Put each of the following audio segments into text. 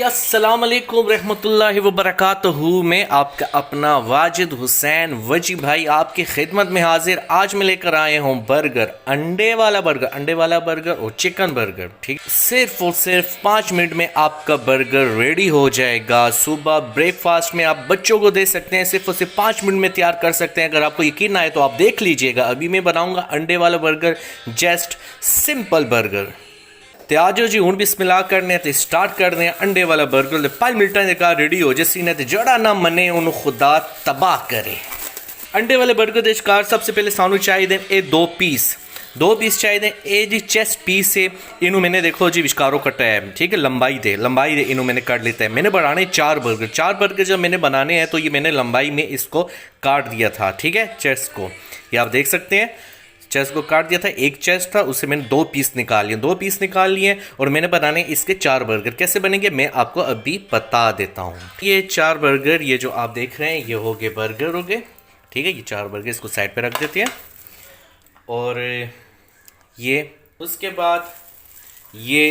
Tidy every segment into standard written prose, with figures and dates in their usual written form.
जी अस्सलाम वालेकुम रहमतुल्लाहि व बरकातहू। मैं आपका अपना वाजिद हुसैन वजी भाई आपकी खिदमत में हाजिर। आज मैं लेकर आए हूँ बर्गर, अंडे वाला बर्गर और चिकन बर्गर। ठीक, सिर्फ और सिर्फ 5 मिनट में आपका बर्गर रेडी हो जाएगा। सुबह ब्रेकफास्ट में आप बच्चों को दे सकते हैं, सिर्फ और सिर्फ 5 मिनट में तैयार कर सकते हैं। अगर आपको यकीन ना आए तो आप देख लीजिएगा। अभी मैं बनाऊंगा अंडे वाला बर्गर, जस्ट सिंपल बर्गर। ते आ जाओ जी हूँ बिस्मिल्लाह करने ते स्टार्ट करने अंडे वाला बर्गर। 5 मिनटां ਦੇ ਘਰ रेडी हो जैसी ने ते जड़ा ना मने उन्होंने खुदा तबाह करे। अंडे वाले बर्गर ਦੇ ਘਰ सबसे पहले सानू चाहिए ये 2 पीस चाहिए। ये जी चेस्ट पीस है, इनू मैंने देखो जी विशकारों कटा है। ठीक है, लंबाई दे इनू मैंने काट लेता है। मैंने बनाने 4 बर्गर जब मैंने बनाने हैं तो ये मैंने लंबाई में इसको काट दिया था। ठीक है, चेस्ट को ये आप देख सकते हैं, चेस्ट को काट दिया था। एक चेस्ट था, उससे मैंने 2 पीस निकाल लिए और मैंने बनाने इसके 4 बर्गर। कैसे बनेंगे मैं आपको अभी बता देता हूँ। ये 4 बर्गर, ये जो आप देख रहे हैं ये हो गए बर्गर हो गए। ठीक है, ये 4 बर्गर इसको साइड पे रख देते हैं। और ये उसके बाद ये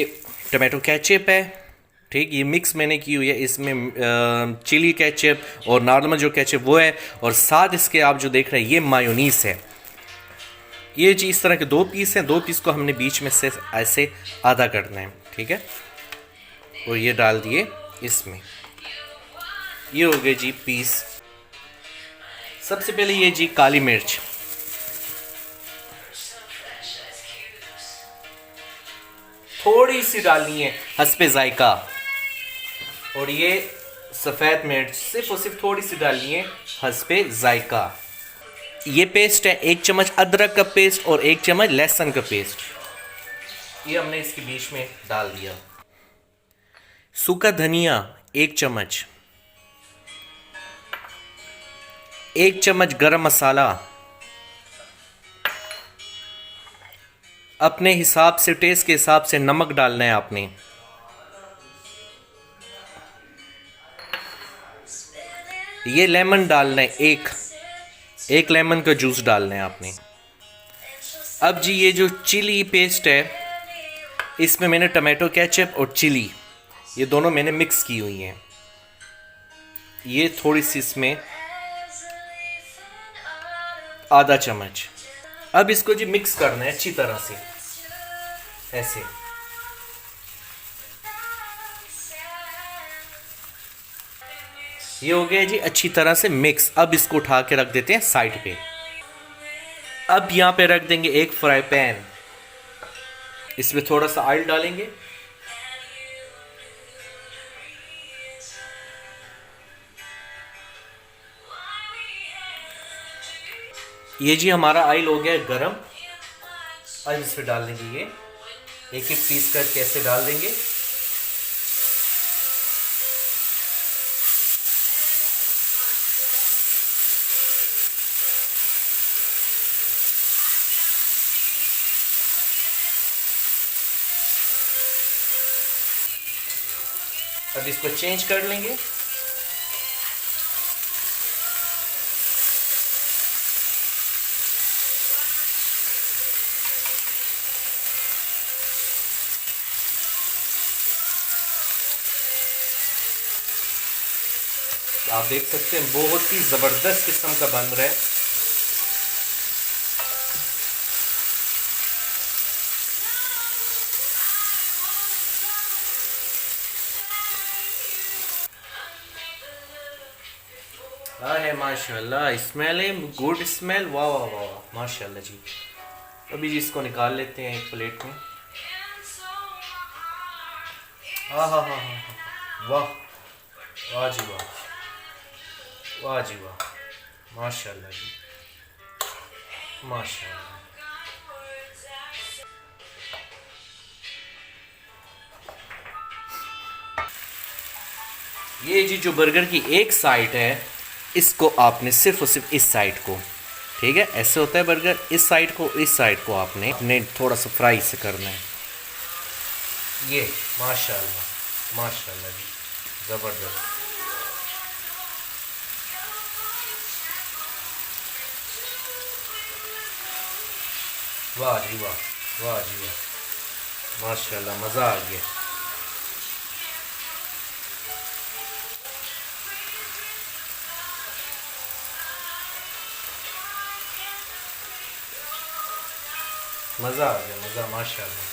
टमाटो केचप है। ठीक, ये मिक्स मैंने की हुई है, इसमें चिली केचप और नॉर्मल जो केचप वो है। और साथ इसके आप जो देख रहे हैं ये मायोनीस है। ये जी इस तरह के 2 पीस हैं। 2 पीस को हमने बीच में से ऐसे आधा करना है। ठीक है, और ये डाल दिए इसमें। ये हो गए जी पीस। सबसे पहले ये जी काली मिर्च, थोड़ी सी डालनी है हस्बे जायका। और ये सफ़ेद मिर्च सिर्फ और सिर्फ थोड़ी सी डालनी है हस्बे जायका। ये पेस्ट है 1 चम्मच अदरक का पेस्ट और 1 चम्मच लहसुन का पेस्ट, ये हमने इसके बीच में डाल दिया। सूखा धनिया 1 चम्मच, 1 चम्मच गरम मसाला, अपने हिसाब से टेस्ट के हिसाब से नमक डालना है आपने। ये लेमन डालना है, एक लेमन का जूस डालना है आपने। अब जी ये जो चिली पेस्ट है, इसमें मैंने टमाटो केचप और चिली ये दोनों मैंने मिक्स की हुई हैं। ये थोड़ी सी इसमें आधा चम्मच। अब इसको जी मिक्स करना है अच्छी तरह से ऐसे। ये हो गया जी अच्छी तरह से मिक्स। अब इसको उठा के रख देते हैं साइड पे। अब यहाँ पे रख देंगे एक फ्राई पैन, इसमें थोड़ा सा ऑयल डालेंगे। ये जी हमारा ऑयल हो गया गरम। अब इसमें डाल देंगे ये एक पीस करके ऐसे डाल देंगे। अब इसको चेंज कर लेंगे। आप देख सकते हैं बहुत ही जबरदस्त किस्म का बन रहा है। है माशाल्लाह, स्मेल है, गुड स्मेल, वाह वाह वाह माशाल्लाह जी। अभी जी इसको निकाल लेते हैं एक प्लेट में। हाँ हाँ हाँ हाँ, वाह वाह जी वाह, वाह जी वाह, माशाल्लाह जी माशाल्लाह। ये जी जो बर्गर की एक साइड है, इसको आपने सिर्फ और सिर्फ इस साइड को, ठीक है ऐसे होता है बर्गर, इस साइड को आपने थोड़ा सा फ्राई से करना है। ये माशाल्लाह माशाल्लाह जी ज़बरदस्त। वाह जी वाह, वाह जी वाह, माशाल्लाह मज़ा आ गया। मज़ा आ गया, मज़ा, माशाल्लाह।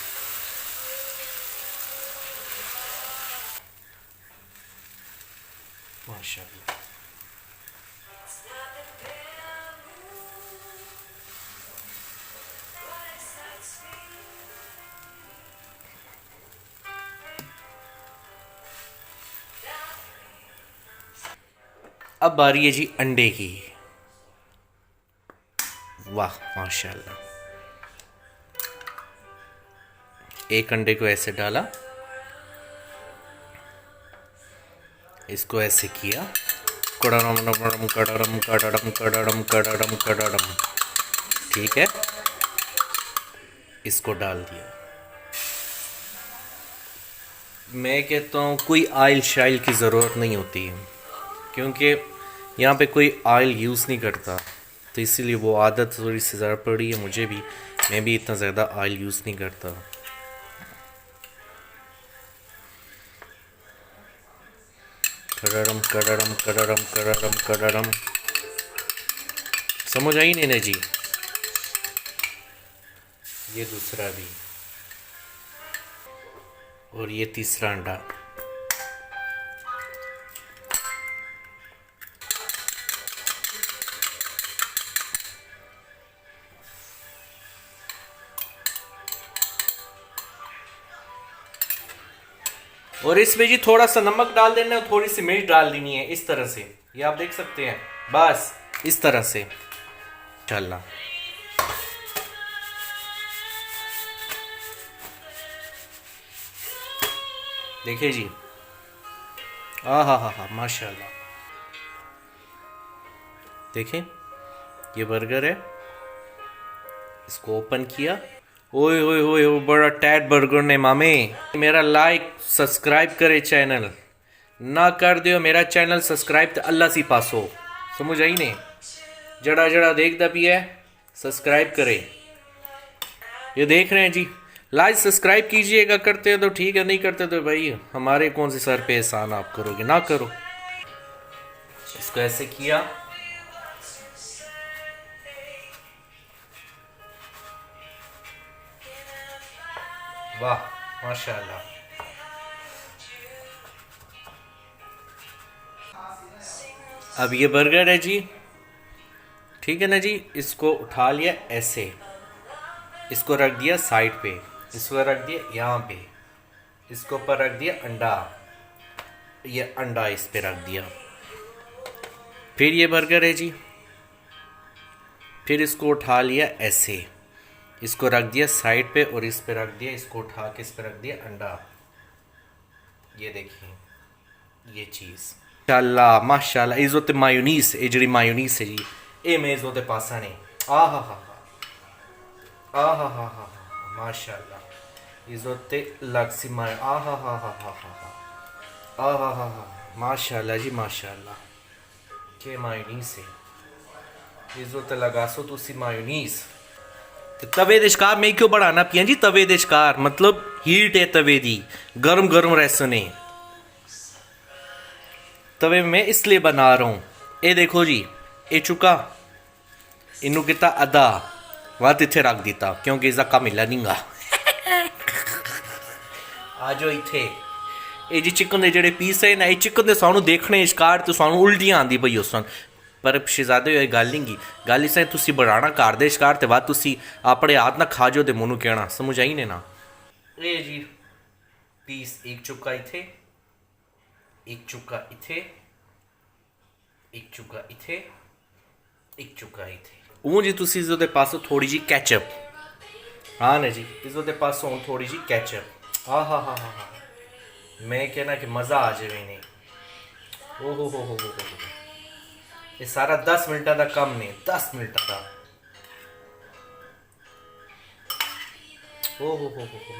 माशाल्लाह। अब बारी है जी अंडे की। वाह माशाल्लाह। एक अंडे को ऐसे डाला, इसको ऐसे किया, कड़रम कड़रम कड़रम कड़रम कड़रम कड़रम कड़रम, ठीक है, इसको डाल दिया। मैं कहता हूँ कोई ऑयल शाइल की ज़रूरत नहीं होती है, क्योंकि यहाँ पे कोई ऑयल यूज़ नहीं करता, तो इसीलिए वो आदत थोड़ी सी ज़्यादा पड़ी है मुझे भी। मैं भी इतना ज़्यादा ऑयल यूज़ नहीं करता। कड़रम कड़रम कड़रम कड़रम कड़रम, समझ आई नहीं जी। ये दूसरा भी, और ये तीसरा अंडा। और इसमें जी थोड़ा सा नमक डाल देना है, थोड़ी सी मिर्च डाल देनी है, इस तरह से। ये आप देख सकते हैं, बस इस तरह से। इंशाल्लाह देखिए जी, आ हा माशाल्लाह। देखें, ये बर्गर है, इसको ओपन किया। ओए ओए ओए ओए, बड़ा टैट बर्गर ने मामे। मेरा लाइक सब्सक्राइब करे चैनल ना कर दियो, मेरा चैनल सब्सक्राइब तो अल्लाह सी पासो, समझ आई ने। जड़ा जड़ा देखता भी है, सब्सक्राइब करे। ये देख रहे हैं जी, लाइक सब्सक्राइब कीजिएगा, करते हैं तो ठीक है, नहीं करते तो भाई हमारे कौन से सर पे एहसान आप करोगे, ना करो। इसको ऐसे किया, वाह माशाल्लाह। अब ये बर्गर है जी, ठीक है ना जी। इसको उठा लिया ऐसे, इसको रख दिया साइड पे, इसको रख दिया यहाँ पे, इसके ऊपर रख दिया अंडा, ये अंडा इस पे रख दिया। फिर ये बर्गर है जी, फिर इसको उठा लिया ऐसे, इसको रख दिया साइड पे और इस पे रख दिया, इसको उठा के इस पे रख दिया अंडा। ये देखिए ये चीज़, माशाल्लाह माशाल्लाह। इज़्ज़त मायोनीस, ये जड़ी मायोनीस है जी, ये मैं इज़्ज़त पासा ने। आ हा माशाल्लाह। इज़्ज़त लक्सी माय, आ हा माशाल्लाह जी माशाल्लाह। के मायोनीस है, इज़्ज़त लगासो तुसी मायोनीस। तवे दे शकार में क्यों बढ़ाना पिया जी, तवे दे शकार मतलब हीट है तवे दी, गर्म गर्म रहसने तवे में इसलिए बना रहा हूँ। ये देखो जी, ये चुका, इनू किता अदा वात इथे रख दिता, क्योंकि इसका कम मिला नहीं गा। आ जाओ इथे। ये जी चिकन के जेडे पीस है ना, ये चिकन के सानू देखने शकार तो सानू उल्टियां आंदी पई उस, पर शहजादे होए गल नहीं गी। गल इस तुसी बढ़ाना घर दे शकार ते बाद तुसी अपने हाथ ना खा जाओ ते मोनू कहना, समझ आई ने ना। ये जी पीस एक चुका इथे, एक चुका इथे, एक चुका इथे, एक चुका इथे। ऊँ जी तुसी इसदे पासों थोड़ी जी कैचअप, हाँ ना जी, इसदे पासों थोड़ी जी कैचअप। हा मैं कहना कि मज़ा आ जाए नहीं। ओ हो ये सारा 10 मिनटा का कम नहीं, 10 मिनटा का। ओ हो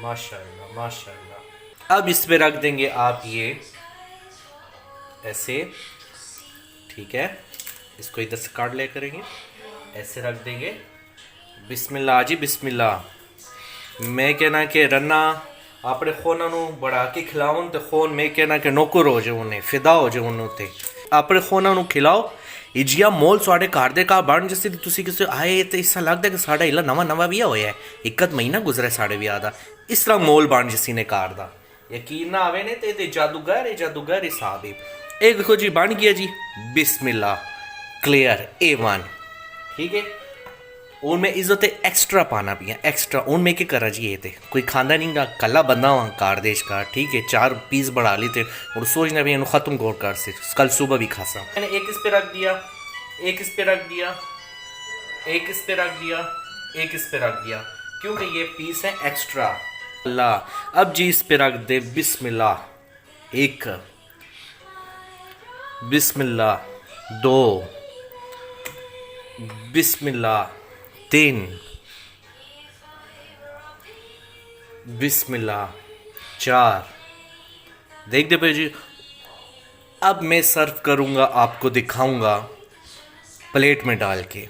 माशाल्लाह माशाल्लाह। अब इस पे रख देंगे आप ये ऐसे, ठीक है, इसको इधर से काट ले करेंगे, ऐसे रख देंगे। बिस्मिल्लाह जी बिस्मिल्लाह। मैं कहना कि रन्ना अपने खोना बढ़ा के खिलाओ तो खोन, मैं कहना कि नौकर हो जाए, उन्हें फिदा हो जाए, उन्होंने अपने खोना खिलाओ। इजिया मोल साढ़े घर दे का बन जिस तुसी किसे आए तो इसा लगता कि साढ़ा इला नवा नवा विआह होया है, एक अद महीना गुजरा साढ़े विआह दा, इस तरह मोल बन जिसी ने घर दा। यकीन ना आवे ने ते जादूगर हिसाब है। एक देखो जी बन गया जी, बिस्मिल्लाह, क्लियर A1, ठीक है। उनमें इज्जत एक्स्ट्रा पाना भी है, एक्स्ट्रा उनमें क्या करा जी, ये थे कोई खांदा नहीं गा, कला बंदा वहाँ कार देश का, ठीक है। 4 पीस बढ़ा ली थे और सोचना भी इन्हों ख़त्म गौर कर से, कल सुबह भी खासा। मैंने एक इस पे रख दिया, एक इस पे रख दिया, एक इस पे रख दिया, एक इस पे रख दिया, क्योंकि ये पीस है एक्स्ट्रा। अल्लाह, अब जी इस पे रख दे बिस्मिल्लाह 1, बिस्मिल्लाह 2, बिस्मिल्लाह 3, बिस्मिल्लाह 4। देख दे भाई जी। अब मैं सर्व करूंगा, आपको दिखाऊंगा प्लेट में डाल के।